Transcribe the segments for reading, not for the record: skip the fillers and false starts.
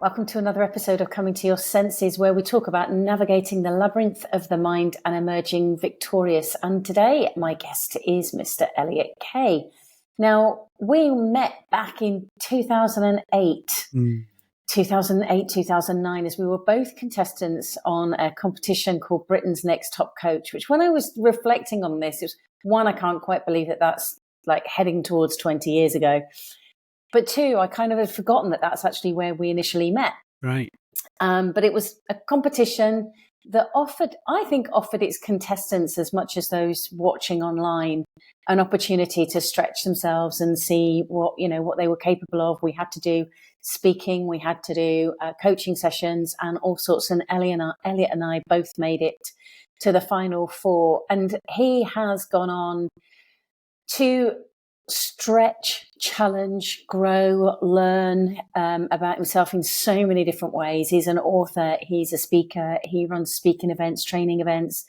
Welcome to another episode of Coming to Your Senses, where we talk about navigating the labyrinth of the mind and emerging victorious. And today, my guest is Mr. Elliot Kay. Now, we met back in 2008, 2009, as we were both contestants on a competition called Britain's Next Top Coach, which when I was reflecting on this, it was one, I can't quite believe that that's like heading towards 20 years ago. But two, I kind of had forgotten that that's actually where we initially met. Right. But it was a competition that offered its contestants, as much as those watching online, an opportunity to stretch themselves and see what they were capable of. We had to do speaking, we had to do coaching sessions and all sorts. And Elliot and I both made it to the final four. And he has gone on to stretch, challenge, grow, learn about himself in so many different ways. He's an author, he's a speaker, he runs speaking events, training events.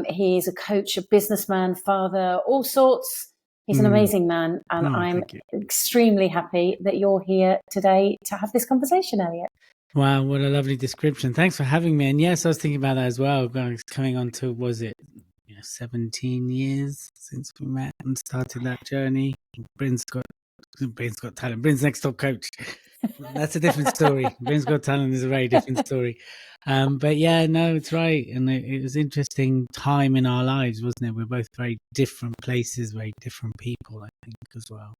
He's a coach, a businessman, father, all sorts. He's an amazing man, and I'm extremely happy that you're here today to have this conversation, Elliot. Wow, what a lovely description. Thanks for having me. And yes, I was thinking about that as well. Coming on to, 17 years since we met and started that journey. Britain's Got Talent. Britain's Next Top Coach. That's a different story. Britain's Got Talent is a very different story. But yeah, no, it's right. And it was an interesting time in our lives, wasn't it? We're both very different places, very different people, I think, as well.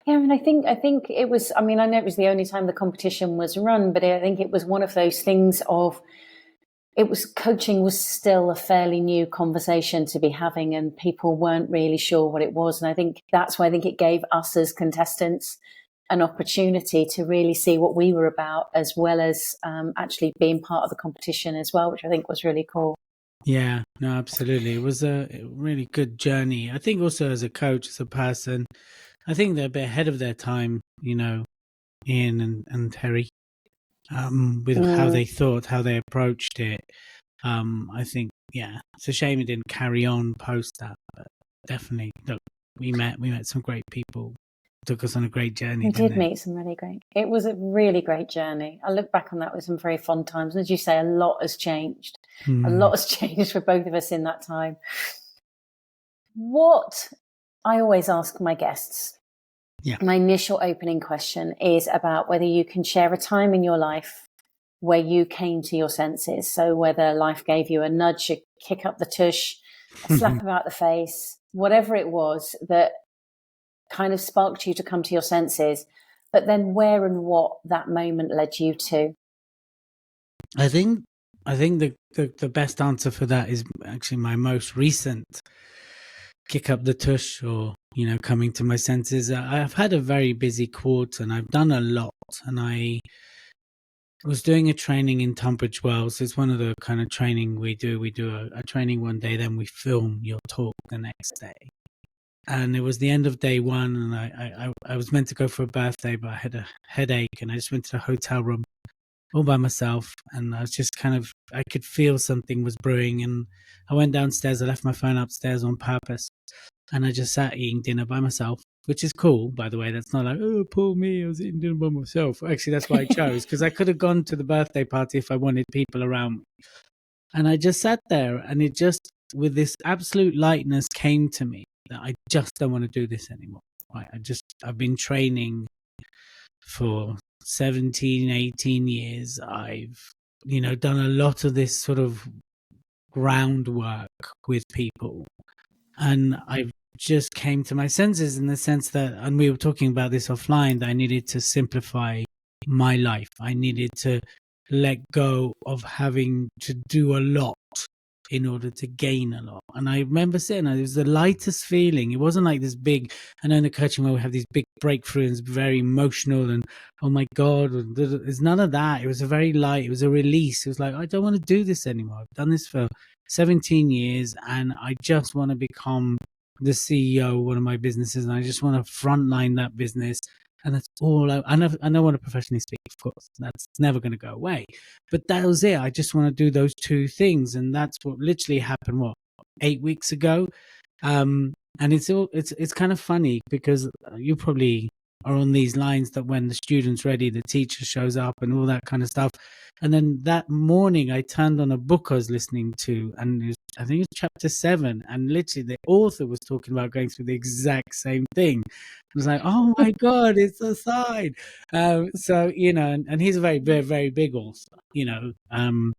Yeah, I mean, I think it was, I know it was the only time the competition was run, but I think it was one of those things of, coaching was still a fairly new conversation to be having, and people weren't really sure what it was. And I think that's why I think it gave us as contestants an opportunity to really see what we were about, as well as actually being part of the competition as well, which I think was really cool. Yeah, no, absolutely. It was a really good journey. I think also as a coach, as a person, I think they're a bit ahead of their time, Ian and Terry. With how they thought, how they approached it. I think, it's a shame it didn't carry on post that, but definitely, look, we met some great people, took us on a great journey. We did meet some really great. It was a really great journey. I look back on that with some very fond times. And as you say, a lot has changed. A lot has changed for both of us in that time. What I always ask my guests, my initial opening question is about whether you can share a time in your life where you came to your senses. So whether life gave you a nudge, a kick up the tush, a slap about the face, whatever it was that kind of sparked you to come to your senses, but then where and what that moment led you to. I think the best answer for that is actually my most recent kick up the tush, or coming to my senses. I've had a very busy quarter and I've done a lot, and I was doing a training in Tunbridge Wells. It's one of the kind of training we do a training one day, then we film your talk the next day. And it was the end of day one, and I was meant to go for a birthday, but I had a headache, and I just went to the hotel room all by myself, and I was just I could feel something was brewing, and I went downstairs. I left my phone upstairs on purpose, and I just sat eating dinner by myself, which is cool, by the way. That's not like, oh, poor me, I was eating dinner by myself. Actually, that's what I chose, because I could have gone to the birthday party if I wanted people around me. And I just sat there, and it just, with this absolute lightness, came to me that I just don't want to do this anymore. Right? I've been training for 17, 18 years. I've, done a lot of this sort of groundwork with people. And I just came to my senses in the sense that, and we were talking about this offline, that I needed to simplify my life. I needed to let go of having to do a lot in order to gain a lot. And I remember sitting there, it was the lightest feeling. It wasn't like this big, I know in the coaching where we have these big breakthroughs, very emotional and, oh my God, there's none of that. It was a very light, it was a release. It was like, I don't want to do this anymore. I've done this for 17 years and I just want to become the CEO of one of my businesses, and I just want to frontline that business. And that's all I don't want to professionally speak, of course. That's never going to go away. But that was it. I just want to do those two things. And that's what literally happened, 8 weeks ago? And it's kind of funny because you probably are on these lines that when the student's ready, the teacher shows up and all that kind of stuff. And then that morning I turned on a book I was listening to, and I think it was chapter 7, and literally the author was talking about going through the exact same thing. I was like, oh my God, it's a sign. So, and he's a very, very, very big author, and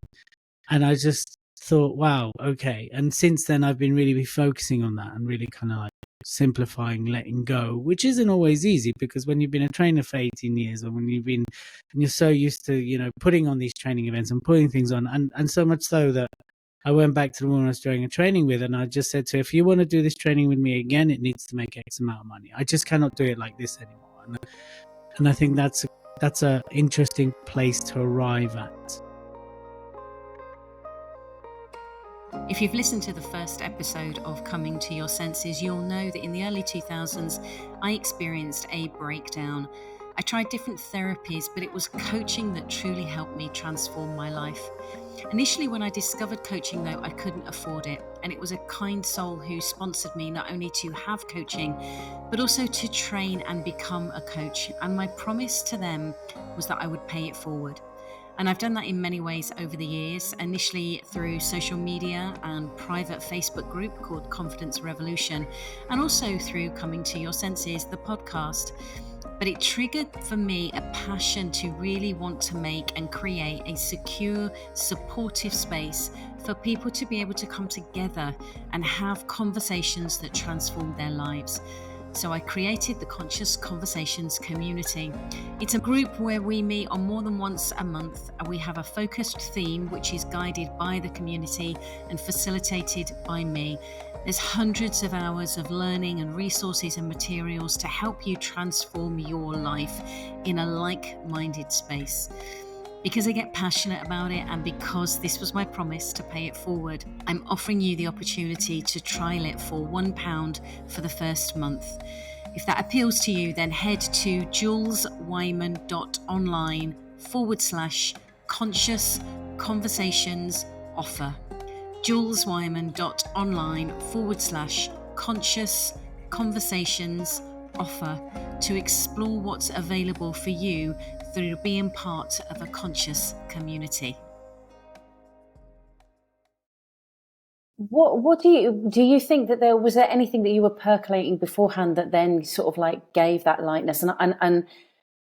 I just thought, wow, okay. And since then, I've been really focusing on that and really kind of like simplifying, letting go, which isn't always easy, because when you've been a trainer for 18 years, or when you're so used to, putting on these training events and putting things on, and so much so that I went back to the woman I was doing a training with, and I just said to her, if you want to do this training with me again, it needs to make X amount of money. I just cannot do it like this anymore. And I think that's a interesting place to arrive at. If you've listened to the first episode of Coming to Your Senses, you'll know that in the early 2000s, I experienced a breakdown. I tried different therapies, but it was coaching that truly helped me transform my life. Initially, when I discovered coaching, though, I couldn't afford it. And it was a kind soul who sponsored me not only to have coaching, but also to train and become a coach. And my promise to them was that I would pay it forward. And I've done that in many ways over the years, initially through social media and private Facebook group called Confidence Revolution, and also through Coming to Your Senses, the podcast. But it triggered for me a passion to really want to make and create a secure, supportive space for people to be able to come together and have conversations that transform their lives. So I created the Conscious Conversations community. It's a group where we meet on more than once a month, and we have a focused theme which is guided by the community and facilitated by me. There's hundreds of hours of learning and resources and materials to help you transform your life in a like-minded space. Because I get passionate about it, and because this was my promise to pay it forward, I'm offering you the opportunity to trial it for £1 for the first month. If that appeals to you, then head to juleswyman.online/conscious conversations offer. juleswyman.online/conscious conversations offer to explore what's available for you through being part of a conscious community. What do you think that was there anything that you were percolating beforehand that then sort of like gave that lightness? And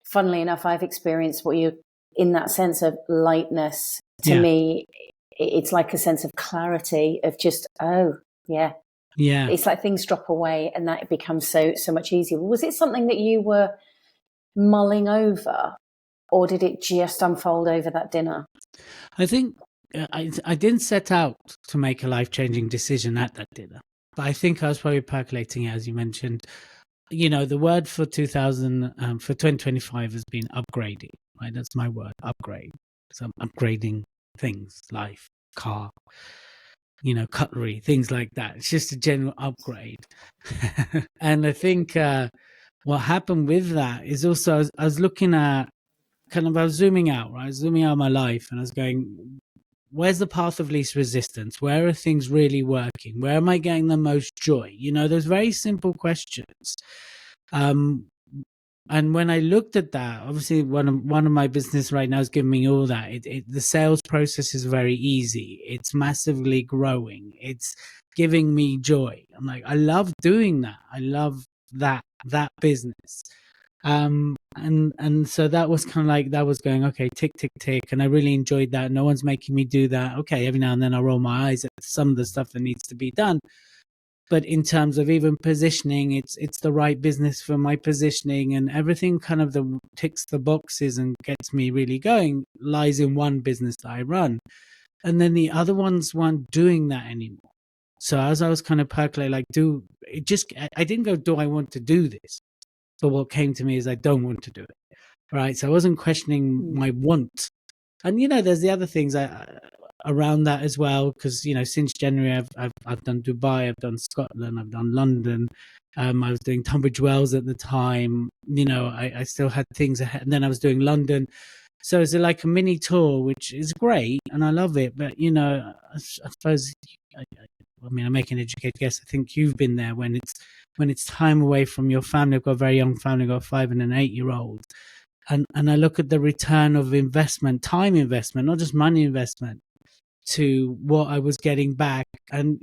funnily enough, I've experienced what you in that sense of lightness. To me, it's like a sense of clarity of just, oh yeah. It's like things drop away, and that becomes so much easier. Was it something that you were mulling over, or did it just unfold over that dinner? I think I didn't set out to make a life-changing decision at that dinner, but I think I was probably percolating it, as you mentioned. The word for 2025 has been upgrading, right? That's my word, upgrade. So I'm upgrading things, life, car, cutlery, things like that. It's just a general upgrade. And I think what happened with that is also I was looking at I was zooming out, right? Zooming out my life, and I was going, where's the path of least resistance? Where are things really working? Where am I getting the most joy? Those very simple questions. And when I looked at that, obviously one of my business right now is giving me all that. The sales process is very easy. It's massively growing. It's giving me joy. I'm like, I love doing that. I love that business. And so that was kind of like, that was going, okay, tick, tick, tick. And I really enjoyed that. No one's making me do that. Okay, every now and then I roll my eyes at some of the stuff that needs to be done. But in terms of even positioning, it's the right business for my positioning, and everything kind of ticks the boxes and gets me really going lies in one business that I run. And then the other ones weren't doing that anymore. So as I was kind of percolating, like, I didn't go, do I want to do this? But what came to me is I don't want to do it. Right. So I wasn't questioning my want. And, there's the other things around that as well, because since January I've done Dubai, I've done Scotland, I've done London. I was doing Tunbridge Wells at the time. I still had things ahead, and then I was doing London. So it's like a mini tour, which is great, and I love it. But I suppose I mean, I'm making an educated guess. I think you've been there when it's time away from your family. I've got a very young family, I've got a 5 and an 8-year-old. And I look at the return of investment, time investment, not just money investment, to what I was getting back. And,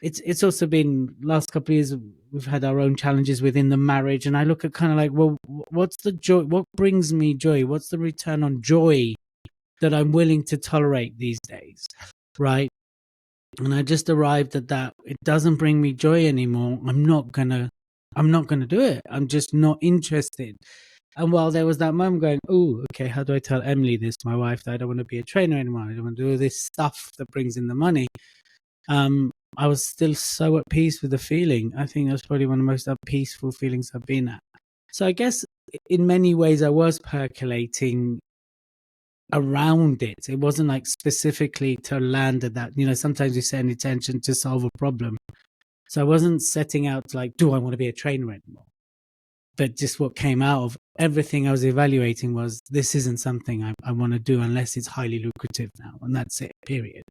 it's also been last couple of years, we've had our own challenges within the marriage. And I look at kind of like, well, what's the joy? What brings me joy? What's the return on joy that I'm willing to tolerate these days? Right. And I just arrived at that. It doesn't bring me joy anymore. I'm not gonna do it. I'm just not interested. And while there was that moment going, oh, okay, how do I tell Emily this, my wife, that I don't want to be a trainer anymore? I don't want to do all this stuff that brings in the money. I was still so at peace with the feeling. I think that's probably one of the most peaceful feelings I've been at. So I guess in many ways I was percolating around it. It wasn't like specifically to land at that. Sometimes you set an intention to solve a problem. So I wasn't setting out to like, do I want to be a trainer anymore? But just what came out of everything I was evaluating was, this isn't something I want to do unless it's highly lucrative now. And that's it, period.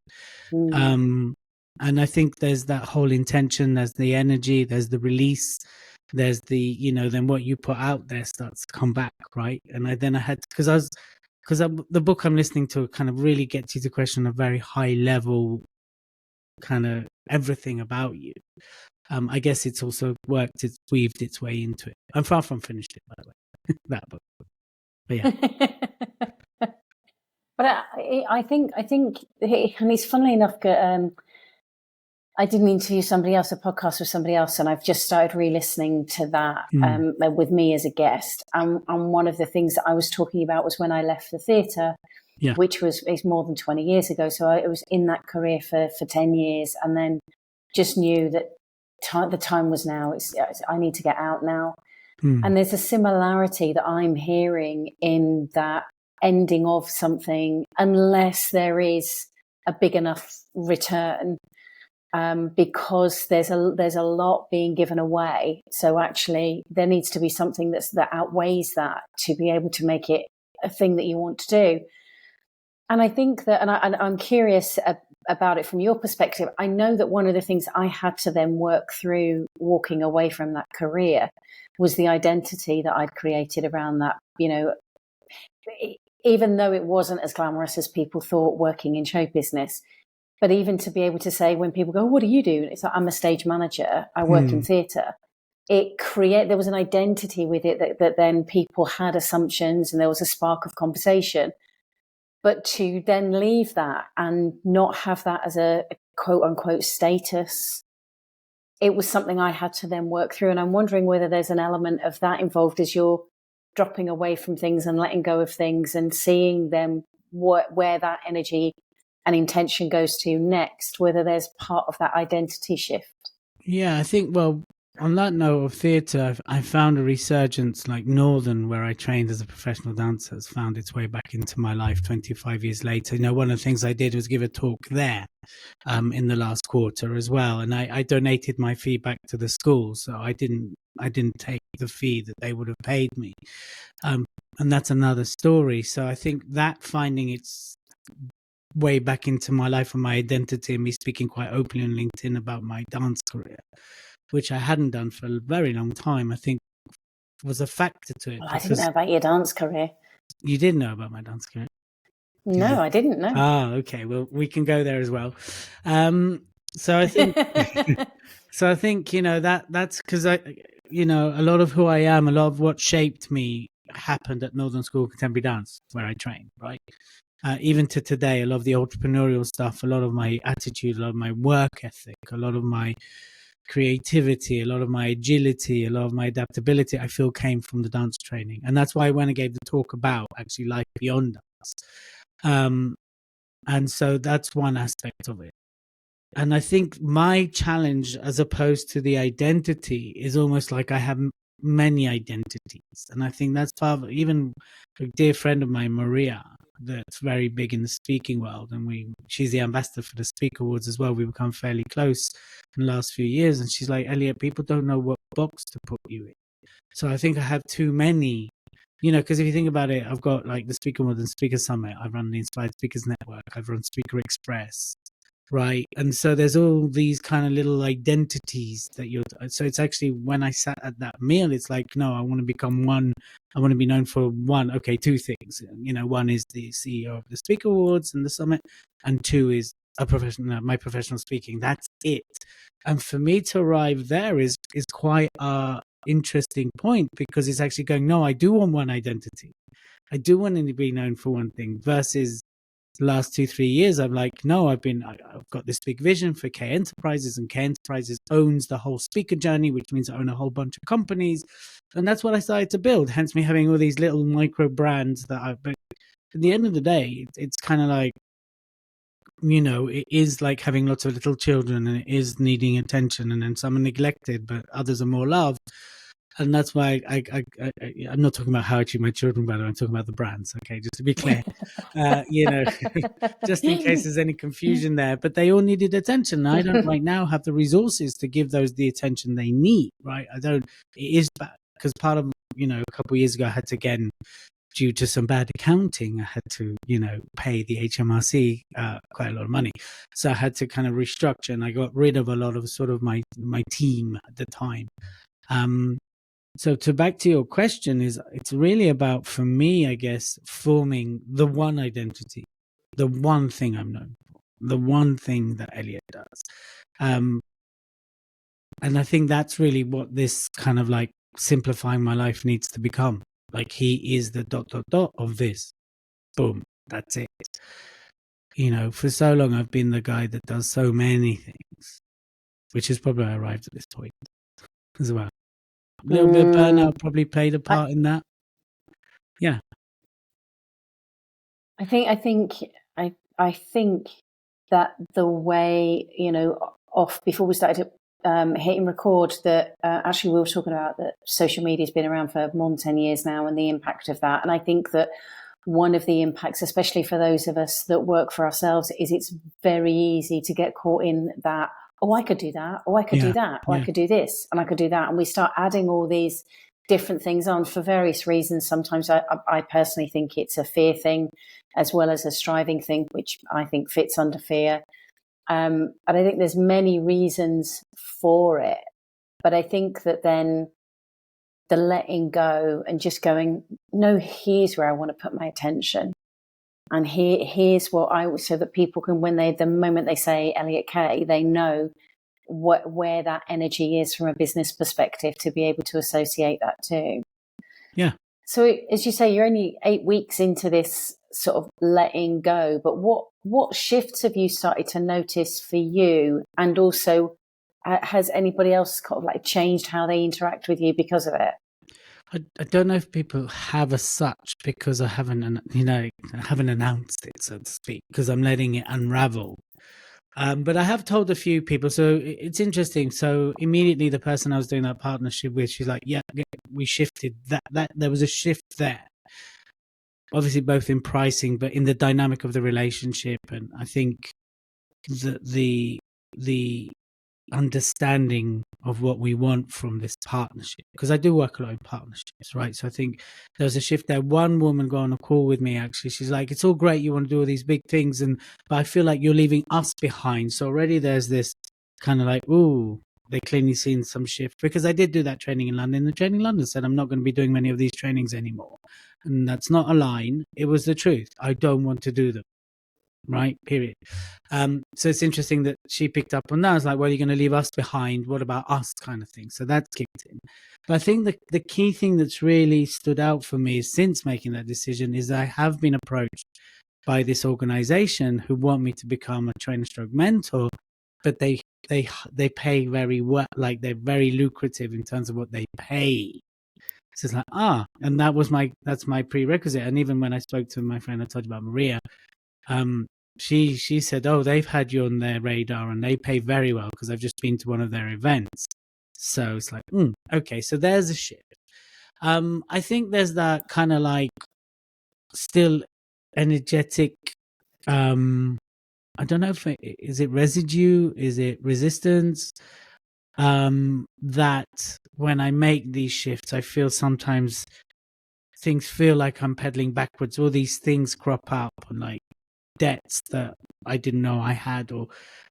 And I think there's that whole intention, there's the energy, there's the release, there's the, then what you put out there starts to come back, right? And I had, because the book I'm listening to kind of really gets you to question a very high level kind of everything about you. I guess it's also weaved its way into it. I'm far from finished it, by the way, that book. But yeah. But I think, and it's funnily enough, I did an interview a podcast with somebody else, and I've just started re-listening to that with me as a guest. And one of the things that I was talking about was when I left the theatre, which is more than 20 years ago. So I was in that career for 10 years, and then just knew that the time was now. I need to get out now. And there's a similarity that I'm hearing in that ending of something, unless there is a big enough return. Because there's a lot being given away. So actually there needs to be something that outweighs that to be able to make it a thing that you want to do. And I think that, and I'm curious about it from your perspective. I know that one of the things I had to then work through walking away from that career was the identity that I'd created around that, even though it wasn't as glamorous as people thought working in show business. But even to be able to say, when people go, what do you do? It's like, I'm a stage manager. I work in theatre. There was an identity with it that then people had assumptions and there was a spark of conversation. But to then leave that and not have that as a quote unquote status, it was something I had to then work through. And I'm wondering whether there's an element of that involved as you're dropping away from things and letting go of things and seeing them where that energy and intention goes to next, whether there's part of that identity shift. Yeah, I think, well, on that note of theatre, I found a resurgence like Northern, where I trained as a professional dancer, has found its way back into my life 25 years later. One of the things I did was give a talk there in the last quarter as well. And I donated my fee back to the school. So I didn't take the fee that they would have paid me. And that's another story. So I think that finding its way back into my life and my identity, and me speaking quite openly on LinkedIn about my dance career, which I hadn't done for a very long time, I think was a factor to it. Well, I didn't know about your dance career. You did know about my dance career? No, I didn't know. Ah, okay. Well, we can go there as well. So I think, that's because a lot of who I am, a lot of what shaped me happened at Northern School of Contemporary Dance, where I trained, right? Even to today, a lot of the entrepreneurial stuff, a lot of my attitude, a lot of my work ethic, a lot of my creativity, a lot of my agility, a lot of my adaptability, I feel came from the dance training. And that's why when I gave the talk about actually life beyond dance. And so that's one aspect of it. And I think my challenge, as opposed to the identity, is almost like I have many identities. And I think that's part of, even a dear friend of mine, Maria, that's very big in the speaking world, and she's the ambassador for the Speak Awards as well. We've become fairly close in the last few years, and she's like, Elliot, people don't know what box to put you in. So I think I have too many, because if you think about it, I've got like the Speaker Awards and Speaker Summit, I've run the Inspired Speakers Network, I've run Speaker Express, right? And so there's all these kind of little identities that so it's actually, when I sat at that meal, it's like, no, I want to become one. I want to be known for one. Okay, two things. One is the CEO of the Speaker Awards and the Summit, and two is my professional speaking. That's it. And for me to arrive there is quite a interesting point, because it's actually going, no, I do want one identity. I do want to be known for one thing, versus the last 2-3 years, I'm like, no, I've got this big vision for Kay Enterprises, and Kay Enterprises owns the whole speaker journey, which means I own a whole bunch of companies. And that's what I started to build, hence me having all these little micro brands but at the end of the day, it's kind of like, it is like having lots of little children, and it is needing attention, and then some are neglected, but others are more loved. And that's why I'm not talking about how I treat my children, by the way. I'm talking about the brands, okay, just to be clear. Just in case there's any confusion there. But they all needed attention. I don't right now have the resources to give those the attention they need, right? It is bad, because part of, a couple of years ago, I had to, again, due to some bad accounting, I had to, pay the HMRC quite a lot of money. So I had to kind of restructure, and I got rid of a lot of sort of my team at the time. So back to your question, it's really about, for me, I guess, forming the one identity, the one thing I'm known for, the one thing that Elliot does. And I think that's really what this kind of like simplifying my life needs to become. Like, he is the ... of this. Boom. That's it. For so long, I've been the guy that does so many things, which is probably why I arrived at this point as well. A little bit of burnout probably played a part in that. Yeah. I think that the way, off before we started hitting record, that actually we were talking about that social media has been around for more than 10 years now, and the impact of that. And I think that one of the impacts, especially for those of us that work for ourselves, is it's very easy to get caught in that, oh, I could do that, or I could do that, or I could do this, and I could do that. And we start adding all these different things on for various reasons. Sometimes I personally think it's a fear thing as well as a striving thing, which I think fits under fear. And I think there's many reasons for it. But I think that then the letting go and just going, no, here's where I want to put my attention. And here's what so that people can, the moment they say Elliot Kay, they know where that energy is from a business perspective, to be able to associate that too. Yeah. So as you say, you're only 8 weeks into this sort of letting go, but what shifts have you started to notice for you? And also, has anybody else kind of like changed how they interact with you because of it? I don't know if people have as such, because I haven't announced it, so to speak, because I'm letting it unravel. But I have told a few people, so it's interesting. So immediately the person I was doing that partnership with, she's like, yeah, we shifted that there was a shift there. Obviously both in pricing, but in the dynamic of the relationship. And I think the understanding of what we want from this partnership, because I do work a lot in partnerships, right? So I think there's a shift there. One woman got on a call with me, actually, she's like, it's all great, you want to do all these big things, but I feel like you're leaving us behind. So already there's this kind of like, ooh, they clearly seen some shift, because I did do that training in London. The training in London said I'm not going to be doing many of these trainings anymore, and that's not a line, it was the truth. I don't want to do them, right? Period. So it's interesting that she picked up on that. I was like, well, you're going to leave us behind, what about us, kind of thing. So that kicked in. But I think the key thing that's really stood out for me since making that decision is I have been approached by this organization who want me to become a trainer stroke mentor, but they pay very well, like they're very lucrative in terms of what they pay. So it's like, and that's my prerequisite. And even when I spoke to my friend, I told you about Maria, she said, oh, they've had you on their radar and they pay very well, because I've just been to one of their events. So it's like, okay, so there's a shift. I think there's that kind of like still energetic, I don't know if is it residue, is it resistance, that when I make these shifts, I feel sometimes things feel like I'm pedaling backwards. All these things crop up, and like debts that I didn't know I had, or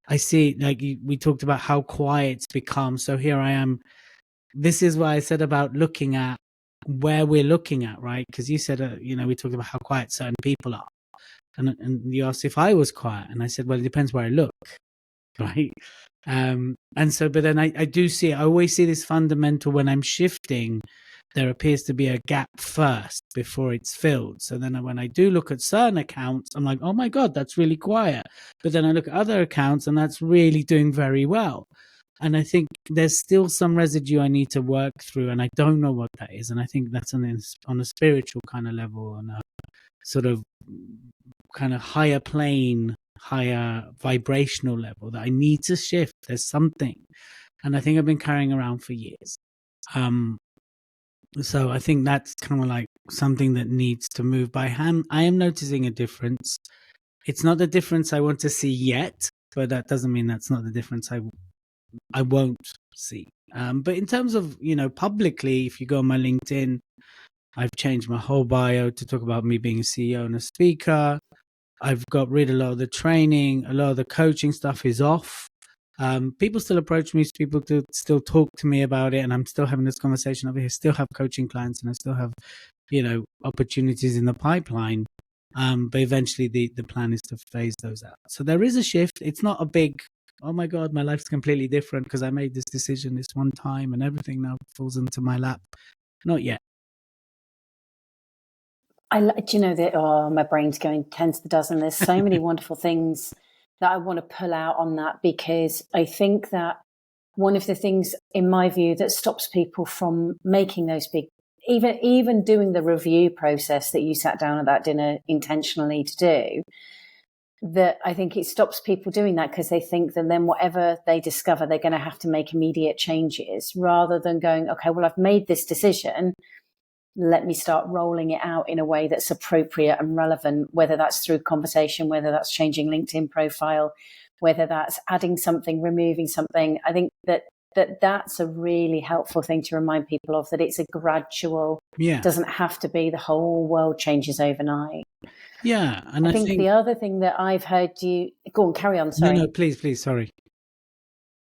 I see, like we talked about how quiet it's become. So here I am. This is what I said about looking at where we're looking at, right? Because you said, we talked about how quiet certain people are. And you asked if I was quiet. And I said, well, it depends where I look, right? And so, but then I do see, I always see this fundamental when I'm shifting, there appears to be a gap first before it's filled. So then when I do look at certain accounts, I'm like, oh my God, that's really quiet. But then I look at other accounts and that's really doing very well. And I think there's still some residue I need to work through, and I don't know what that is. And I think that's on a spiritual kind of level, on a sort of kind of higher plane, higher vibrational level that I need to shift. There's something. And I think I've been carrying around for years. So I think that's kind of like something that needs to move by hand. I am noticing a difference. It's not the difference I want to see yet, but that doesn't mean that's not the difference I won't see. But in terms of, publicly, if you go on my LinkedIn, I've changed my whole bio to talk about me being a CEO and a speaker. I've got rid of a lot of the training, a lot of the coaching stuff is off. People still approach me, people still talk to me about it, and I'm still having this conversation over here, still have coaching clients, and I still have, opportunities in the pipeline. But eventually the plan is to phase those out. So there is a shift. It's not a big, oh my God, my life's completely different because I made this decision this one time and everything now falls into my lap. Not yet. My brain's going 10 to the dozen. There's so many wonderful things that I want to pull out on that, because I think that one of the things, in my view, that stops people from making those big, even doing the review process that you sat down at that dinner intentionally to do, that I think it stops people doing that because they think that then whatever they discover, they're going to have to make immediate changes, rather than going, okay, well, I've made this decision. Let me start rolling it out in a way that's appropriate and relevant, whether that's through conversation, whether that's changing LinkedIn profile, whether that's adding something, removing something. I think that's a really helpful thing to remind people of, that it's a gradual, doesn't have to be the whole world changes overnight. Yeah. And I think the other thing that I've heard you, go on, carry on. Sorry. No, please. Sorry.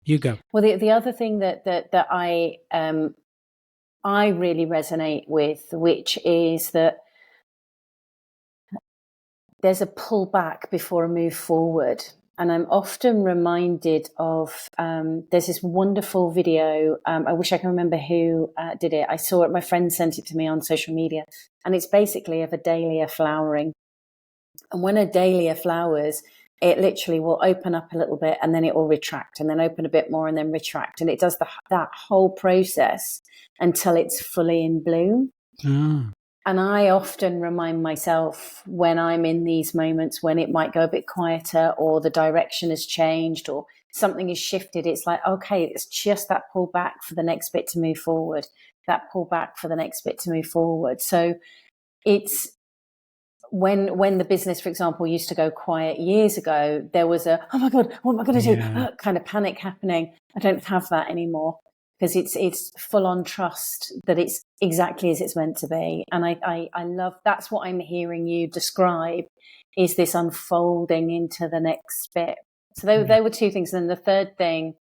You go. Well, the other thing that I really resonate with, which is that there's a pull back before a move forward. And I'm often reminded of, there's this wonderful video. I wish I can remember who did it. I saw it. My friend sent it to me on social media. And it's basically of a dahlia flowering. And when a dahlia flowers, it literally will open up a little bit and then it will retract, and then open a bit more and then retract. And it does that whole process until it's fully in bloom. Mm. And I often remind myself, when I'm in these moments when it might go a bit quieter, or the direction has changed, or something has shifted, it's like, okay, it's just that pull back for the next bit to move forward, that pull back for the next bit to move forward. So it's, when the business, for example, used to go quiet years ago, there was a, oh my God, what am I going to do? Kind of panic happening. I don't have that anymore, because it's full on trust that it's exactly as it's meant to be. And I love, that's what I'm hearing you describe, is this unfolding into the next bit. So they were two things. And then the third thing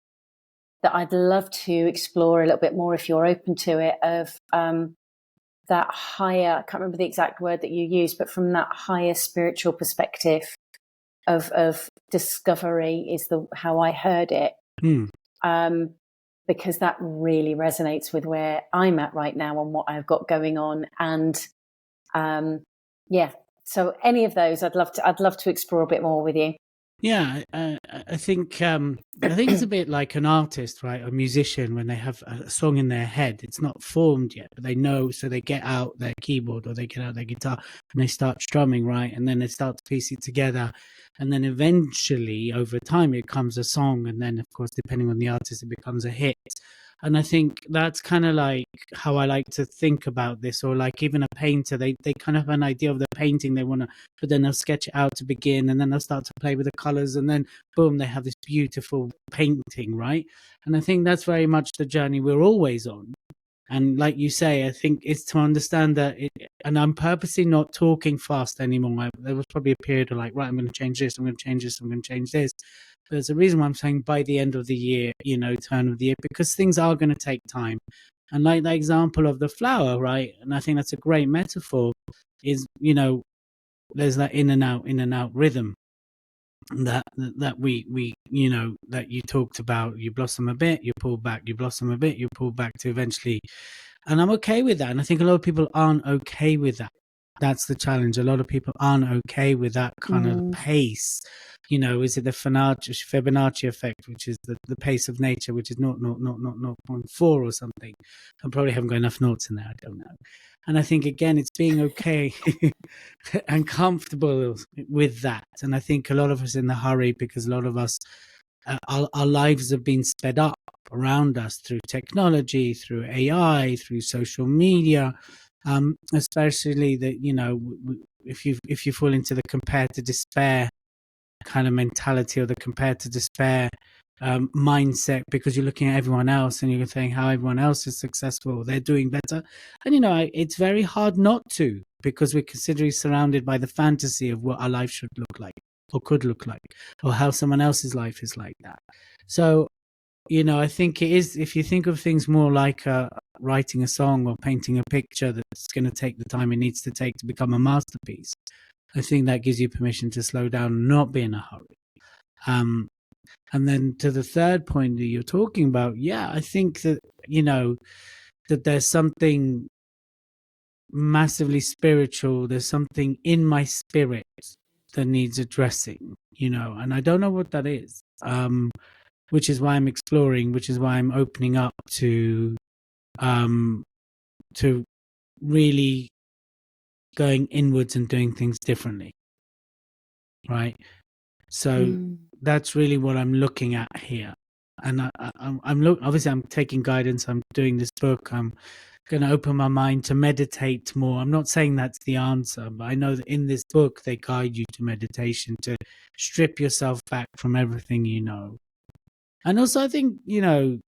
that I'd love to explore a little bit more, if you're open to it, of that higher, I can't remember the exact word that you used, but from that higher spiritual perspective of discovery is how I heard it. Because that really resonates with where I'm at right now and what I've got going on. And so any of those, I'd love to explore a bit more with you. Yeah, I think it's a bit like an artist, right? A musician, when they have a song in their head, it's not formed yet, but they know, so they get out their keyboard or they get out their guitar and they start strumming, right? And then they start to piece it together. And then eventually, over time, it becomes a song. And then, of course, depending on the artist, it becomes a hit. And I think that's kind of like how I like to think about this. Or like even a painter, they kind of have an idea of the painting they want to, but then they'll sketch it out to begin, and then they'll start to play with the colors, and then boom, they have this beautiful painting, right? And I think that's very much the journey we're always on. And like you say, I think it's to understand that, and I'm purposely not talking fast anymore. There was probably a period of like, right, I'm going to change this, I'm going to change this, I'm going to change this. There's a reason why I'm saying by the end of the year, turn of the year, because things are going to take time. And like the example of the flower, right? And I think that's a great metaphor, is, there's that in and out rhythm that we that you talked about. You blossom a bit, you pull back, you blossom a bit, you pull back, to eventually. And I'm okay with that. And I think a lot of people aren't okay with that. That's the challenge. A lot of people aren't okay with that kind of pace. Is it the Fibonacci effect, which is the pace of nature, which is not 0.4 or something? I probably haven't got enough notes in there. I don't know. And I think, again, it's being okay and comfortable with that. And I think a lot of us in the hurry, because a lot of us, our lives have been sped up around us through technology, through AI, through social media, especially if you fall into the compared to despair kind of mentality, or the compared to despair mindset, because you're looking at everyone else and you're saying how everyone else is successful, they're doing better. And it's very hard not to, because we're considering surrounded by the fantasy of what our life should look like, or could look like, or how someone else's life is like that. So I think it is, if you think of things more like writing a song or painting a picture that's going to take the time it needs to take to become a masterpiece, I think that gives you permission to slow down and not be in a hurry. And then to the third point that you're talking about, I think that, that there's something massively spiritual. There's something in my spirit that needs addressing, and I don't know what that is. Which is why I'm exploring, which is why I'm opening up to really going inwards and doing things differently, right? So that's really what I'm looking at here. And obviously I'm taking guidance. I'm doing this book. I'm going to open my mind to meditate more. I'm not saying that's the answer, but I know that in this book they guide you to meditation, to strip yourself back from everything you know. And also, I think,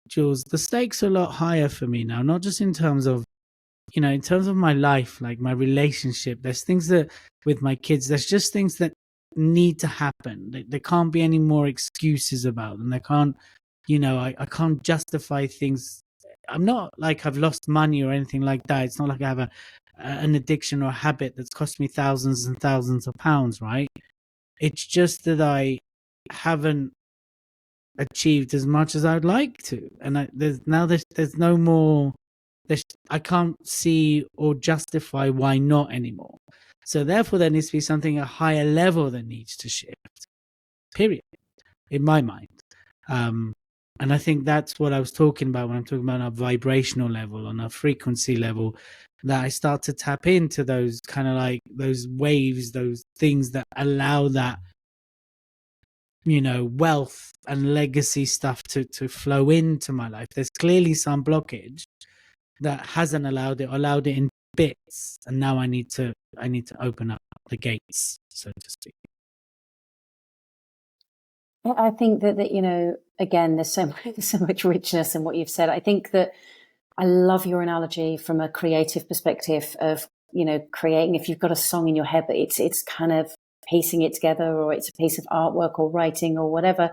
Jules, the stakes are a lot higher for me now, not just in terms of, in terms of my life, like my relationship. There's things that, with my kids, there's just things that need to happen. There can't be any more excuses about them. They can't, I can't justify things. I'm not like I've lost money or anything like that. It's not like I have an addiction or a habit that's cost me thousands and thousands of pounds, right? It's just that I haven't achieved as much as I'd like to, and there's no more. I can't see or justify why not anymore. So therefore, there needs to be something at a higher level that needs to shift. Period. In my mind, and I think that's what I was talking about when I'm talking about a vibrational level, on a frequency level, that I start to tap into those kind of like those waves, those things that allow that, wealth and legacy stuff to flow into my life. There's clearly some blockage that hasn't allowed it in bits, and now I need to open up the gates, so to speak. I think that again, there's so much richness in what you've said. I think that I love your analogy from a creative perspective of creating. If you've got a song in your head, but it's kind of piecing it together, or it's a piece of artwork or writing or whatever.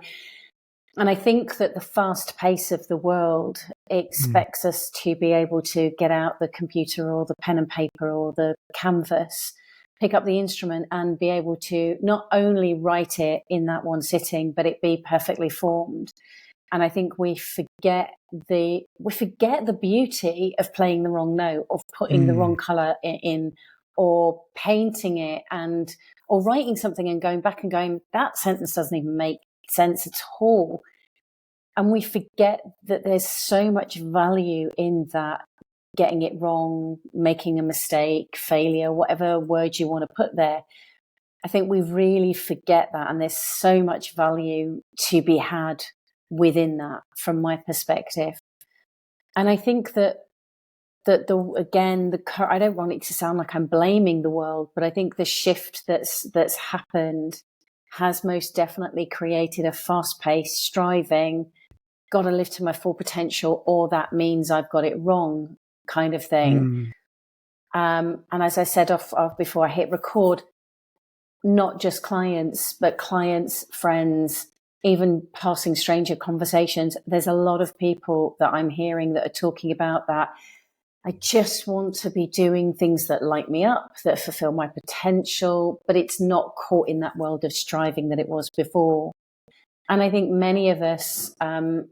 And I think that the fast pace of the world expects us to be able to get out the computer or the pen and paper or the canvas, pick up the instrument and be able to not only write it in that one sitting, but it be perfectly formed. And I think we forget the beauty of playing the wrong note, of putting the wrong color in, or painting it, or writing something and going back and going, that sentence doesn't even make sense at all. And we forget that there's so much value in that, getting it wrong, making a mistake, failure, whatever word you want to put there. I think we really forget that, and there's so much value to be had within that, from my perspective. And I think that I don't want it to sound like I'm blaming the world, but I think the shift that's happened has most definitely created a fast-paced, striving, got to live to my full potential, or that means I've got it wrong kind of thing. And as I said off before I hit record, not just clients, but clients, friends, even passing stranger conversations, there's a lot of people that I'm hearing that are talking about that. I just want to be doing things that light me up, that fulfill my potential, but it's not caught in that world of striving that it was before. And I think many of us,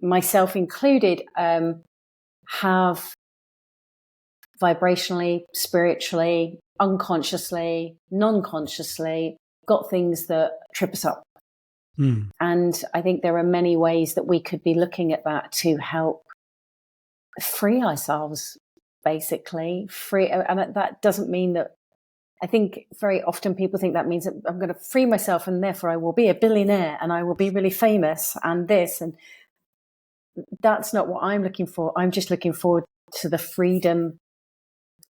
myself included, have vibrationally, spiritually, unconsciously, non-consciously got things that trip us up. And I think there are many ways that we could be looking at that to help free ourselves, basically. And that doesn't mean that, I think very often people think that means that I'm going to free myself and therefore I will be a billionaire and I will be really famous and this. And that's not what I'm looking for. I'm just looking forward to the freedom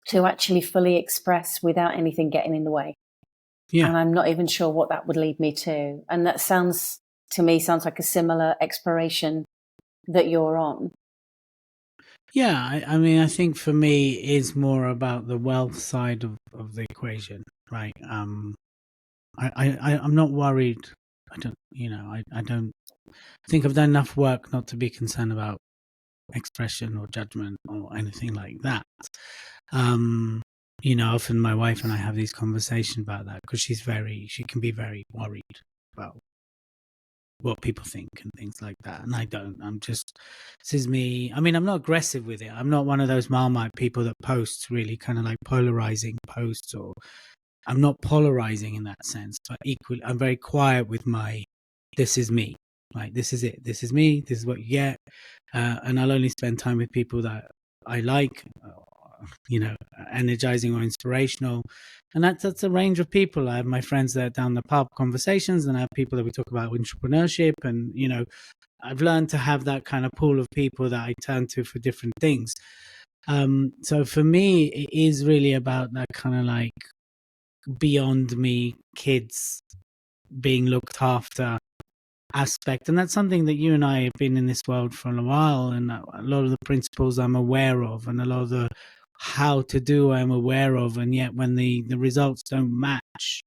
to actually fully express without anything getting in the way. Yeah. And I'm not even sure what that would lead me to. And that sounds like a similar exploration that you're on. Yeah, I mean, I think for me, it's more about the wealth side of the equation, right? I'm not worried. I don't think I've done enough work not to be concerned about expression or judgment or anything like that. Often my wife and I have these conversations about that because she can be very worried about what people think and things like that. And I don't. This is me. I mean, I'm not aggressive with it. I'm not one of those Marmite people that posts really kind of like polarizing posts, or I'm not polarizing in that sense, but equally, I'm very quiet with this is me. Like, this is it. This is me. This is what you get. And I'll only spend time with people that I like, energizing or inspirational. And that's a range of people. I have my friends that are down the pub conversations, and I have people that we talk about entrepreneurship. And, I've learned to have that kind of pool of people that I turn to for different things. So for me, it is really about that kind of like beyond me kids being looked after aspect. And that's something that you and I have been in this world for a while. And a lot of the principles I'm aware of, and a lot of the how to do I'm aware of, and yet when the results don't match,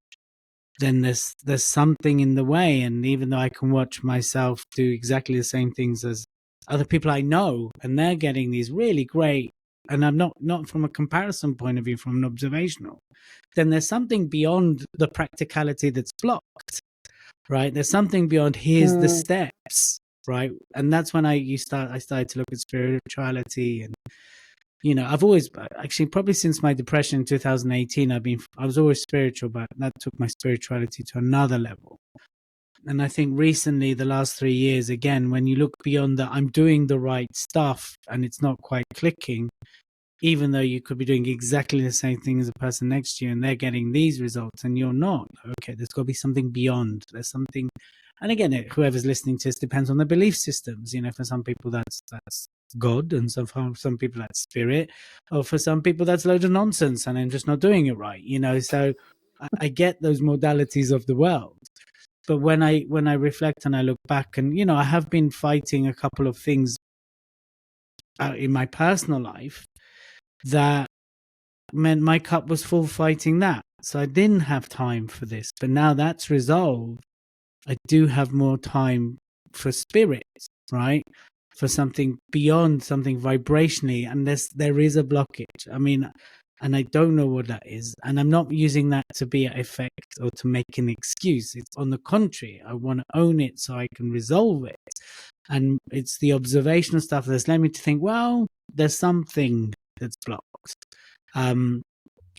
then there's something in the way. And even though I can watch myself do exactly the same things as other people I know, and they're getting these really great, and I'm not from a comparison point of view, from an observational, then there's something beyond the practicality that's blocked, right? There's something beyond here's the steps, right? And that's when I started to look at spirituality. And I've always, actually, probably since my depression in 2018, I was always spiritual, but that took my spirituality to another level. And I think recently, the last 3 years, again, when you look beyond that, I'm doing the right stuff and it's not quite clicking, even though you could be doing exactly the same thing as the person next to you and they're getting these results and you're not. Okay, there's got to be something beyond. There's something. And again, whoever's listening to this depends on their belief systems. For some people, that's God, and some people that's spirit, or for some people that's loads of nonsense and I'm just not doing it right. So I get those modalities of the world. But when I reflect and I look back, and I have been fighting a couple of things in my personal life that meant my cup was full fighting that. So I didn't have time for this. But now that's resolved, I do have more time for spirit, right? For something beyond, something vibrationally. And there is a blockage. I mean, and I don't know what that is. And I'm not using that to be an effect or to make an excuse. It's on the contrary. I want to own it so I can resolve it. And it's the observational stuff that's led me to think, well, there's something that's blocked.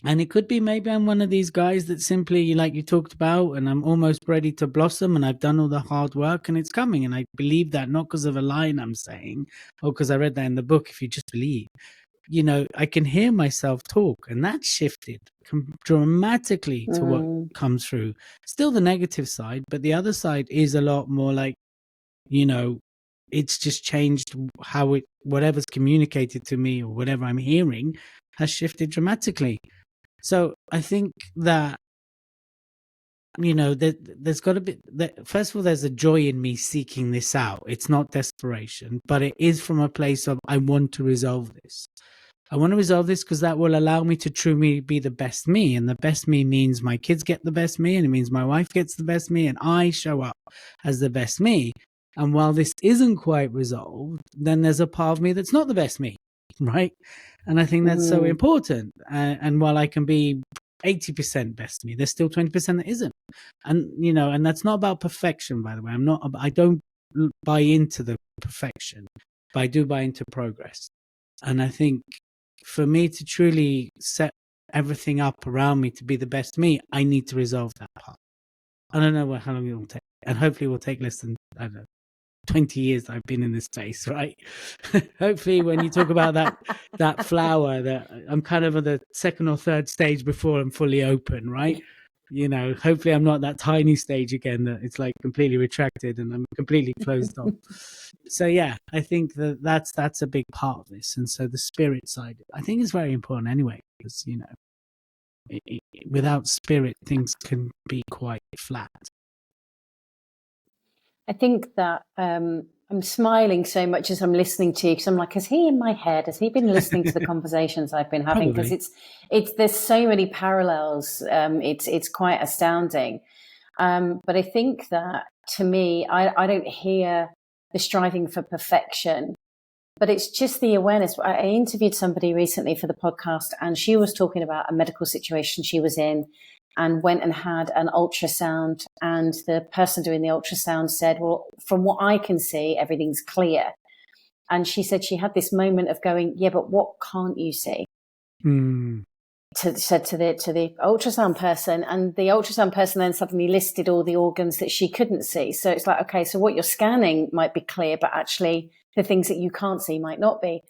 And it could be maybe I'm one of these guys that simply, like you talked about, and I'm almost ready to blossom and I've done all the hard work and it's coming. And I believe that not because of a line I'm saying or because I read that in the book. If you just believe, I can hear myself talk, and that shifted dramatically to what comes through. Still the negative side, but the other side is a lot more like, it's just changed how whatever's communicated to me or whatever I'm hearing has shifted dramatically. So I think that, there's got to be, first of all, there's a joy in me seeking this out. It's not desperation, but it is from a place of, I want to resolve this. I want to resolve this because that will allow me to truly be the best me. And the best me means my kids get the best me, and it means my wife gets the best me, and I show up as the best me. And while this isn't quite resolved, then there's a part of me that's not the best me, right? And I think that's so important. And while I can be 80% best me, there's still 20% that isn't. And, and that's not about perfection, by the way. I don't buy into the perfection, but I do buy into progress. And I think for me to truly set everything up around me to be the best me, I need to resolve that part. I don't know how long it will take. And hopefully it will take less than, I don't know, 20 years I've been in this space, right? Hopefully when you talk about that flower, that I'm kind of at the second or third stage before I'm fully open, right? Hopefully I'm not that tiny stage again that it's like completely retracted and I'm completely closed off. So yeah, I think that's a big part of this. And so the spirit side, I think, is very important anyway, because without spirit, things can be quite flat. I think that I'm smiling so much as I'm listening to you, because I'm like, is he in my head? Has he been listening to the conversations I've been having? Because it's there's so many parallels. It's quite astounding. But I think that, to me, I don't hear the striving for perfection, but it's just the awareness. I interviewed somebody recently for the podcast, and she was talking about a medical situation she was in, and went and had an ultrasound, and the person doing the ultrasound said, well, from what I can see, everything's clear. And she said she had this moment of going, yeah, but what can't you see? Said to the ultrasound person, and the ultrasound person then suddenly listed all the organs that she couldn't see. So it's like, okay, so what you're scanning might be clear, but actually the things that you can't see might not be.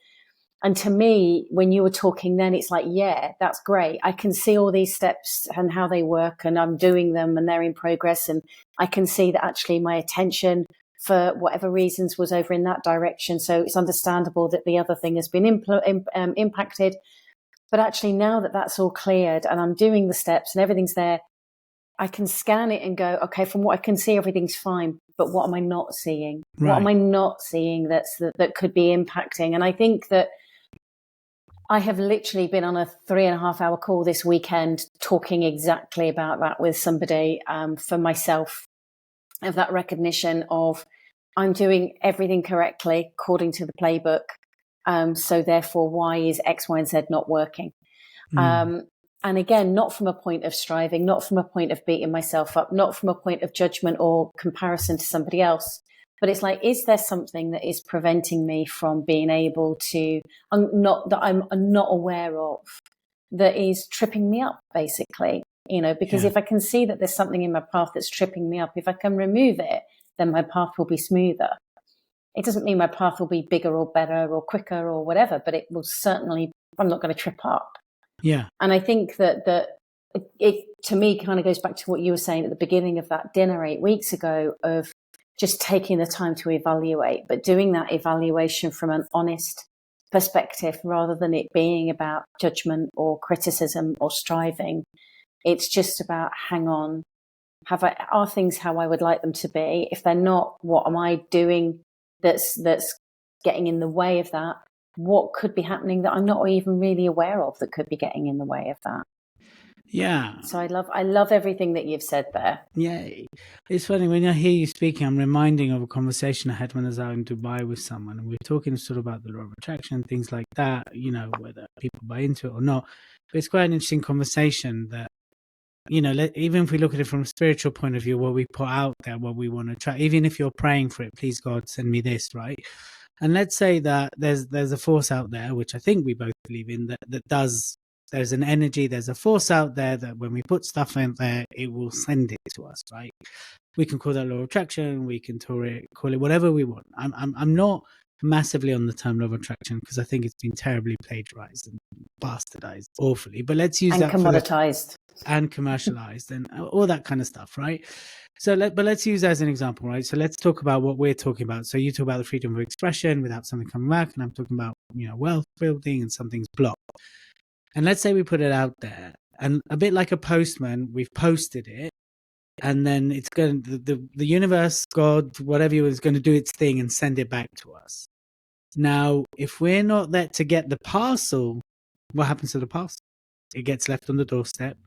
And to me, when you were talking then, it's like, yeah, that's great. I can see all these steps and how they work, and I'm doing them and they're in progress. And I can see that actually my attention, for whatever reasons, was over in that direction. So it's understandable that the other thing has been impacted. But actually, now that that's all cleared and I'm doing the steps and everything's there, I can scan it and go, okay, from what I can see, everything's fine. But what am I not seeing? Right. What am I not seeing that could be impacting? And I think that I have literally been on a 3.5 hour call this weekend talking exactly about that with somebody, for myself, of that recognition of I'm doing everything correctly according to the playbook. So therefore, why is X, Y, and Z not working? And again, not from a point of striving, not from a point of beating myself up, not from a point of judgment or comparison to somebody else. But it's like, is there something that is preventing me from being able to, I'm not aware of, that is tripping me up, basically? Because if I can see that there's something in my path that's tripping me up, if I can remove it, then my path will be smoother. It doesn't mean my path will be bigger or better or quicker or whatever, but it will certainly, I'm not going to trip up. Yeah. And I think that it to me kind of goes back to what you were saying at the beginning of that dinner 8 weeks ago, of just taking the time to evaluate, but doing that evaluation from an honest perspective rather than it being about judgment or criticism or striving. It's just about, hang on, are things how I would like them to be? If they're not, what am I doing that's getting in the way of that? What could be happening that I'm not even really aware of that could be getting in the way of that? Yeah. So I love everything that you've said there. Yeah. It's funny, when I hear you speaking, I'm reminding of a conversation I had when I was out in Dubai with someone, and we were talking sort of about the law of attraction, things like that, whether people buy into it or not. But it's quite an interesting conversation that, even if we look at it from a spiritual point of view, what we put out there, what we want to try, even if you're praying for it, please God, send me this, right? And let's say that there's a force out there, which I think we both believe in, that does, there's an energy, there's a force out there that when we put stuff in there, it will send it to us, right? We can call that law of attraction, we can call it whatever we want. I'm not massively on the term law of attraction because I think it's been terribly plagiarized and bastardized awfully. But let's use that commoditized and commercialized and all that kind of stuff, right? So let's use that as an example, right? So let's talk about what we're talking about. So you talk about the freedom of expression without something coming back, and I'm talking about, wealth building and something's blocked. And let's say we put it out there, and a bit like a postman, we've posted it, and then it's going to, the universe, God, whatever you is going to do its thing and send it back to us. Now, if we're not there to get the parcel what happens to the parcel? It gets left on the doorstep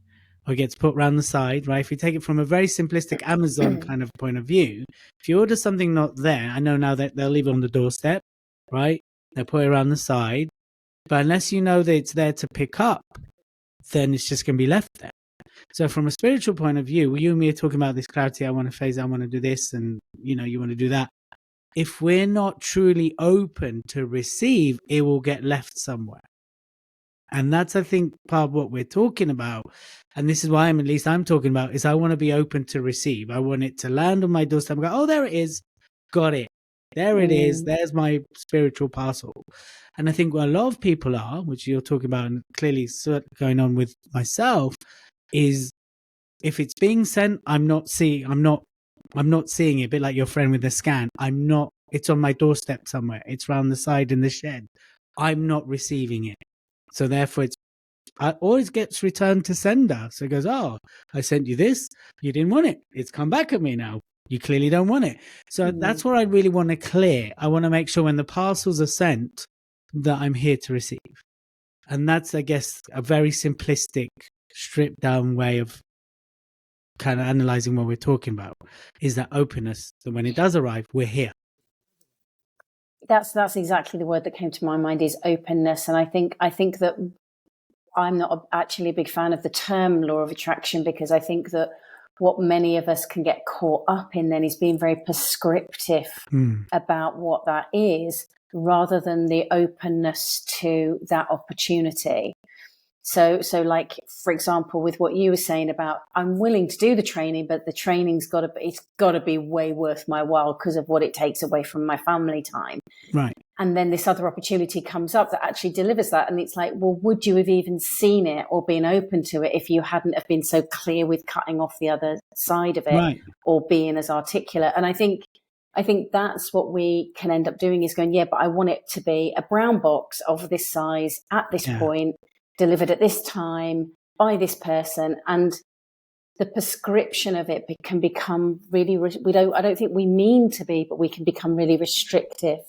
or it gets put around the side, right? If you take it from a very simplistic Amazon kind of point of view, if you order something not there, I know now that they'll leave it on the doorstep, right? They'll put it around the side. But unless you know that it's there to pick up, then it's just going to be left there. So from a spiritual point of view, you and me are talking about this clarity. I want to phase, I want to do this, and you want to do that. If we're not truly open to receive, it will get left somewhere. And that's, I think, part of what we're talking about. And this is why I'm talking about, is I want to be open to receive. I want it to land on my doorstep and go, oh, there it is. Got it. There it is. There's my spiritual parcel. And I think what a lot of people are, which you're talking about and clearly going on with myself, is if it's being sent, I'm not seeing it. A bit like your friend with the scan. It's on my doorstep somewhere. It's round the side in the shed. I'm not receiving it. So therefore it always gets returned to sender. So it goes, oh, I sent you this. You didn't want it. It's come back at me now. You clearly don't want it. So that's what I really want to clear. I want to make sure when the parcels are sent that I'm here to receive. And that's, I guess, a very simplistic, stripped down way of kind of analyzing what we're talking about, is that openness. So when it does arrive, we're here. That's exactly the word that came to my mind, is openness. And I think that I'm not actually a big fan of the term law of attraction, because I think that what many of us can get caught up in then is being very prescriptive about what that is, rather than the openness to that opportunity. So like, for example, with what you were saying about, I'm willing to do the training, but the training's it's got to be way worth my while because of what it takes away from my family time. Right. And then this other opportunity comes up that actually delivers that. And it's like, well, would you have even seen it or been open to it if you hadn't have been so clear with cutting off the other side of it, right, or being as articulate? And I think that's what we can end up doing, is going, yeah, but I want it to be a brown box of this size at this point, delivered at this time by this person. And the prescription of it can become really, I don't think we mean to be, but we can become really restrictive.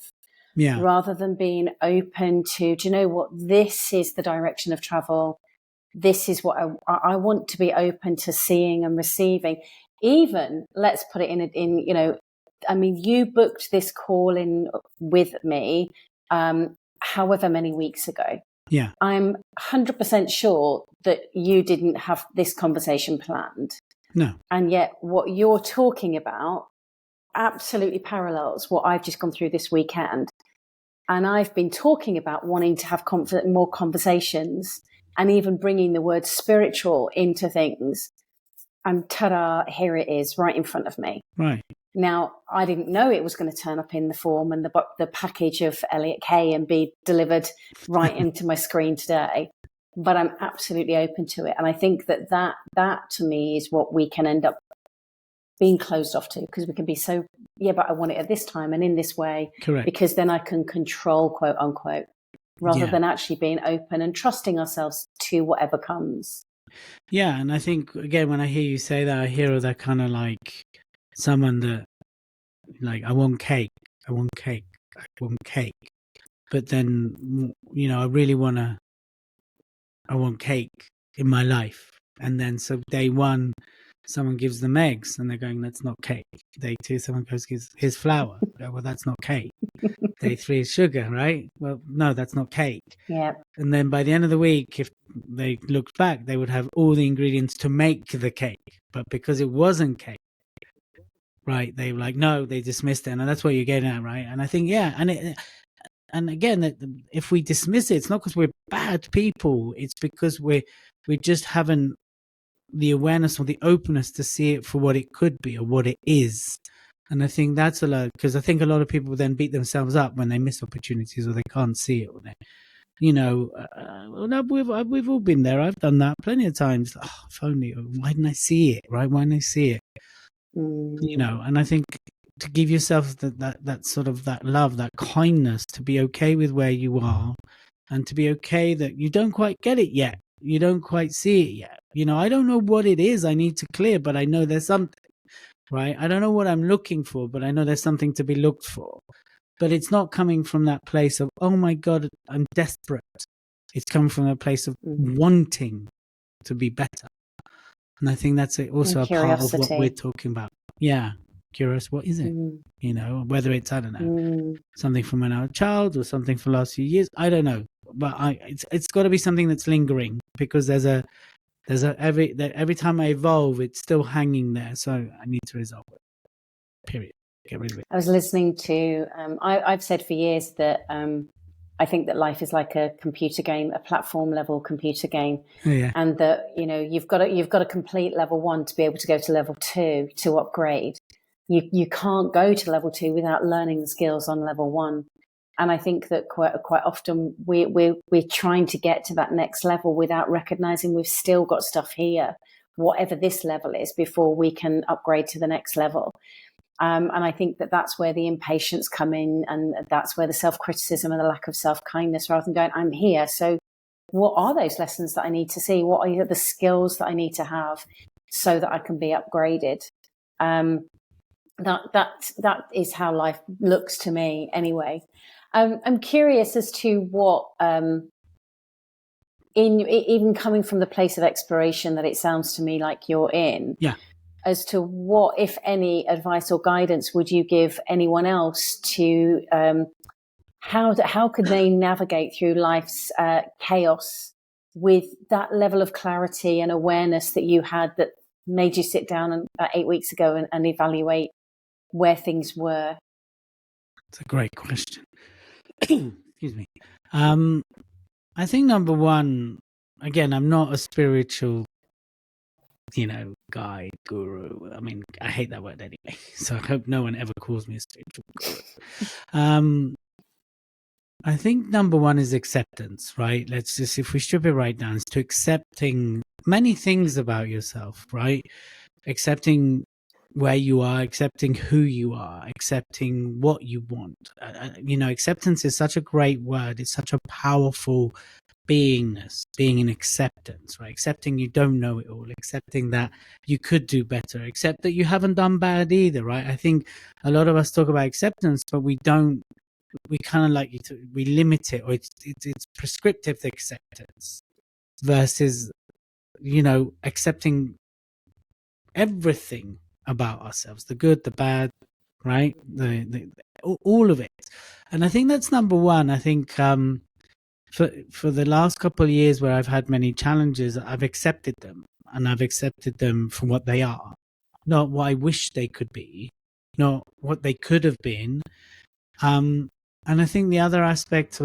Yeah. Rather than being open to, do you know what, this is the direction of travel. This is what I want to be open to seeing and receiving. Even, let's put it you booked this call in with me, however many weeks ago. Yeah. I'm 100% sure that you didn't have this conversation planned. No. And yet what you're talking about absolutely parallels what I've just gone through this weekend. And I've been talking about wanting to have more conversations and even bringing the word spiritual into things. And ta-da, here it is right in front of me. Right. Now, I didn't know it was going to turn up in the form and the package of Elliot Kay and be delivered right into my screen today. But I'm absolutely open to it. And I think that to me is what we can end up being closed off to, because we can be so, yeah, but I want it at this time and in this way. Correct. Because then I can control, quote unquote, rather than actually being open and trusting ourselves to whatever comes. Yeah. And I think, again, when I hear you say that, I hear that kind of like someone that, like, I want cake. But then, I really I want cake in my life. And then so day one, someone gives them eggs and they're going, that's not cake. Day two, someone goes, here's flour. Well, that's not cake. Day three is sugar, right? Well, no, that's not cake. Yeah. And then by the end of the week, if they looked back, they would have all the ingredients to make the cake. But because it wasn't cake, right, they were like, no, they dismissed it. And that's what you're getting at, right? And I think, and again, if we dismiss it, it's not because we're bad people. It's because we just haven't the awareness or the openness to see it for what it could be or what it is. And I think that's a lot, because I think a lot of people then beat themselves up when they miss opportunities or they can't see it, or they, we've all been there. I've done that plenty of times. Oh, if only, why didn't I see it? Right? Why didn't I see it? And I think to give yourself that sort of that love, that kindness, to be okay with where you are, and to be okay that you don't quite get it yet. You don't quite see it yet. I don't know what it is I need to clear, but I know there's something, right? I don't know what I'm looking for, but I know there's something to be looked for. But it's not coming from that place of, oh my God, I'm desperate. It's coming from a place of wanting to be better. And I think that's also a part of what we're talking about. Yeah. Curious, what is it? You know, whether it's, I don't know, something from an adult child or something for the last few years, I don't know. But it's got to be something that's lingering, because every time I evolve, it's still hanging there. So I need to resolve it. Period. Get rid of it. I was listening to, I've said for years that I think that life is like a computer game, a platform level computer game. Yeah. And that, you know, you've got to complete level 1 to be able to go to level 2 to upgrade. You can't go to level 2 without learning the skills on level 1. And I think that quite often we're trying to get to that next level without recognizing we've still got stuff here, whatever this level is, before we can upgrade to the next level. And I think that that's where the impatience come in, and that's where the self-criticism and the lack of self-kindness, rather than going, I'm here. So what are those lessons that I need to see? What are the skills that I need to have so that I can be upgraded? That is how life looks to me anyway. I'm curious as to what, even coming from the place of exploration that it sounds to me like you're in, as to what, if any, advice or guidance would you give anyone else to how could they navigate through life's chaos with that level of clarity and awareness that you had that made you sit down 8 weeks ago and evaluate where things were? It's a great question. Excuse me. I think number one, again, I'm not a spiritual, guide, guru. I mean, I hate that word anyway, so I hope no one ever calls me a spiritual guru. I think number one is acceptance, right? If we strip it right down, it's to accepting many things about yourself, right? Accepting where you are, accepting who you are, accepting what you want. Acceptance is such a great word. It's such a powerful beingness, being in acceptance, right? Accepting you don't know it all, accepting that you could do better, accept that you haven't done bad either, right? I think a lot of us talk about acceptance, but we kind of we limit it, or it's prescriptive acceptance versus, accepting everything about ourselves, the good, the bad, right? All of it. And I think that's number one. I think for the last couple of years where I've had many challenges, I've accepted them, and I've accepted them for what they are, not what I wish they could be, not what they could have been. And I think the other aspect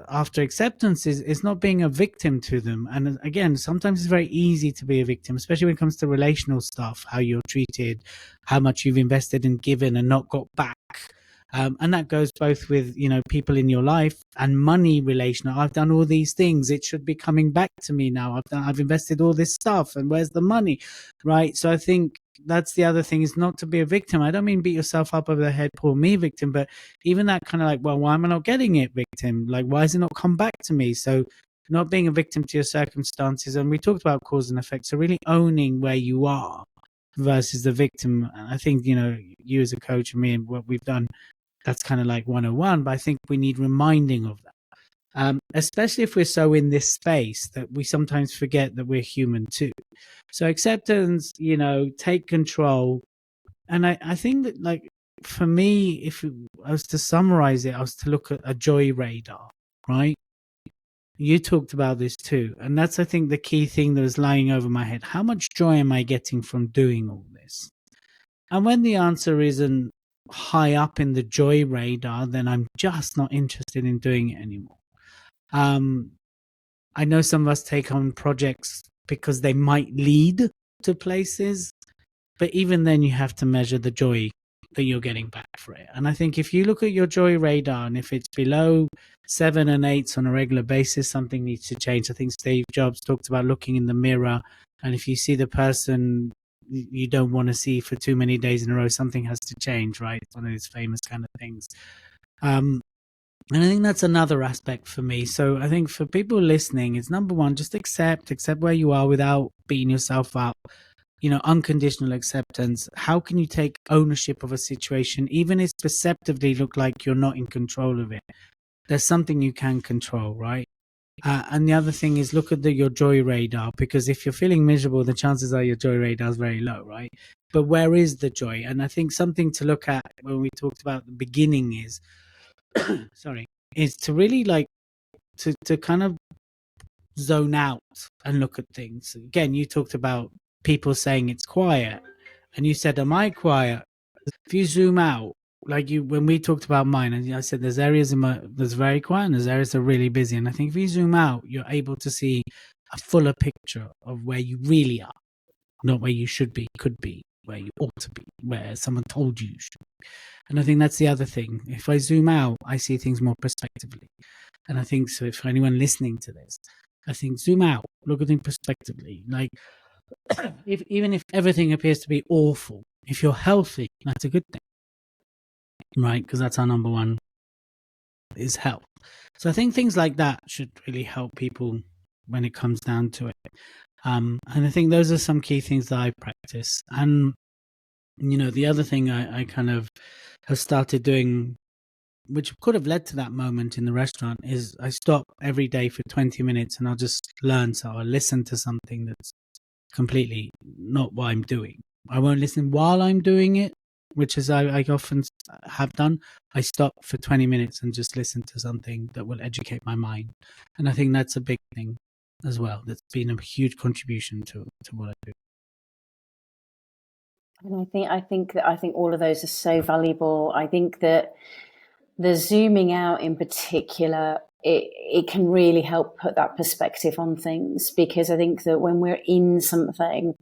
after acceptance is not being a victim to them. And again, sometimes it's very easy to be a victim, especially when it comes to relational stuff, how you're treated, how much you've invested and given and not got back. And that goes both with, people in your life and money relational. I've done all these things. It should be coming back to me now. I've invested all this stuff, and where's the money, right? So I think that's the other thing, is not to be a victim. I don't mean beat yourself up over the head, poor me victim, but even that kind of well, why am I not getting it victim? Like, why has it not come back to me? So not being a victim to your circumstances. And we talked about cause and effect. So really owning where you are versus the victim. I think, you as a coach and me and what we've done, that's kind of like 101, but I think we need reminding of that. Especially if we're so in this space that we sometimes forget that we're human too. So acceptance, take control. And I think that, for me, if I was to summarize it, I was to look at a joy radar, right? You talked about this too. And that's, I think, the key thing that was lying over my head. How much joy am I getting from doing all this? And when the answer isn't high up in the joy radar, then I'm just not interested in doing it anymore. I know some of us take on projects because they might lead to places, but even then you have to measure the joy that you're getting back for it. And I think if you look at your joy radar, and if it's below 7 and 8 on a regular basis, something needs to change. I think Steve Jobs talked about looking in the mirror, and if you see the person you don't want to see for too many days in a row, something has to change, right? It's one of those famous kind of things. And I think that's another aspect for me. So I think for people listening, it's number one, just accept where you are without beating yourself up. Unconditional acceptance. How can you take ownership of a situation, even if perceptively look like you're not in control of it? There's something you can control, right? And the other thing is look at your joy radar, because if you're feeling miserable, the chances are your joy radar is very low, right? But where is the joy? And I think something to look at when we talked about the beginning is, is to really like to kind of zone out and look at things. Again, you talked about people saying it's quiet, and you said, am I quiet? If you zoom out, like when we talked about mine, and I said there's areas that's very quiet and there's areas that are really busy. And I think if you zoom out, you're able to see a fuller picture of where you really are, not where you should be, could be, where you ought to be, where someone told you should be. And I think that's the other thing. If I zoom out, I see things more prospectively. And I think so for anyone listening to this, I think zoom out, look at things prospectively. Like even if everything appears to be awful, if you're healthy, that's a good thing. Right, because that's our number one is health. So I think things like that should really help people when it comes down to it. And I think those are some key things that I practice. And the other thing I kind of have started doing, which could have led to that moment in the restaurant, is I stop every day for 20 minutes and I'll just learn. So I'll listen to something that's completely not what I'm doing. I won't listen while I'm doing it, which is I often have done. I stop for 20 minutes and just listen to something that will educate my mind. And I think that's a big thing as well. That's been a huge contribution to what I do. And I think all of those are so valuable. I think that the zooming out in particular, it can really help put that perspective on things, because I think that when we're in something,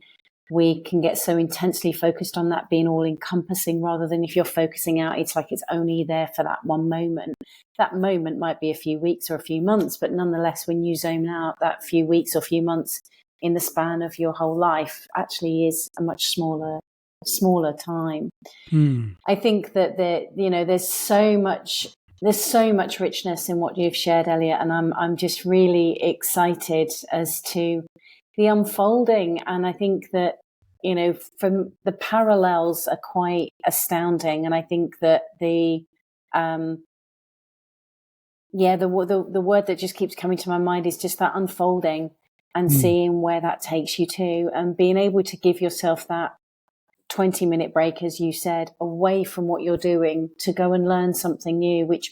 we can get so intensely focused on that being all encompassing, rather than if you're focusing out, it's like it's only there for that one moment. That moment might be a few weeks or a few months, but nonetheless, when you zoom out, that few weeks or few months in the span of your whole life actually is a much smaller time. I think that there's so much richness in what you've shared, Elliot, and I'm just really excited as to the unfolding. And I think that from the parallels are quite astounding. And I think that the word that just keeps coming to my mind is just that unfolding and seeing where that takes you to, and being able to give yourself that 20-minute break, as you said, away from what you're doing to go and learn something new, which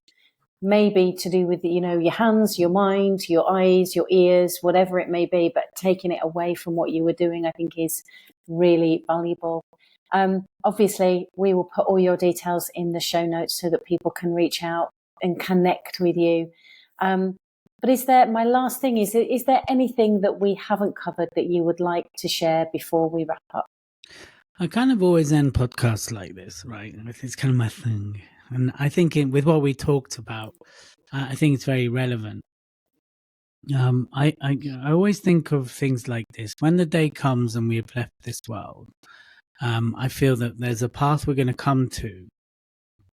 may be to do with, your hands, your mind, your eyes, your ears, whatever it may be, but taking it away from what you were doing, I think is really valuable. Obviously, we will put all your details in the show notes so that people can reach out and connect with you. But my last thing is there anything that we haven't covered that you would like to share before we wrap up? I kind of always end podcasts like this, right? It's kind of my thing. And I think with what we talked about, I think it's very relevant. I always think of things like this. When the day comes and we've left this world, I feel that there's a path we're going to come to,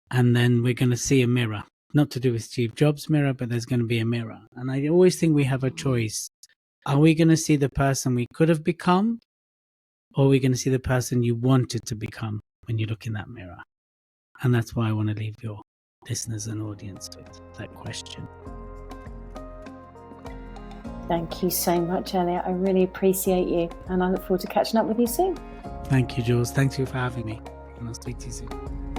and then we're going to see a mirror. Not to do with Steve Jobs' mirror, but there's going to be a mirror. And I always think we have a choice. Are we going to see the person we could have become? Or are we going to see the person you wanted to become when you look in that mirror? And that's why I want to leave your listeners and audience with that question. Thank you so much, Elliot. I really appreciate you, and I look forward to catching up with you soon. Thank you, Jules. Thank you for having me, and I'll speak to you soon.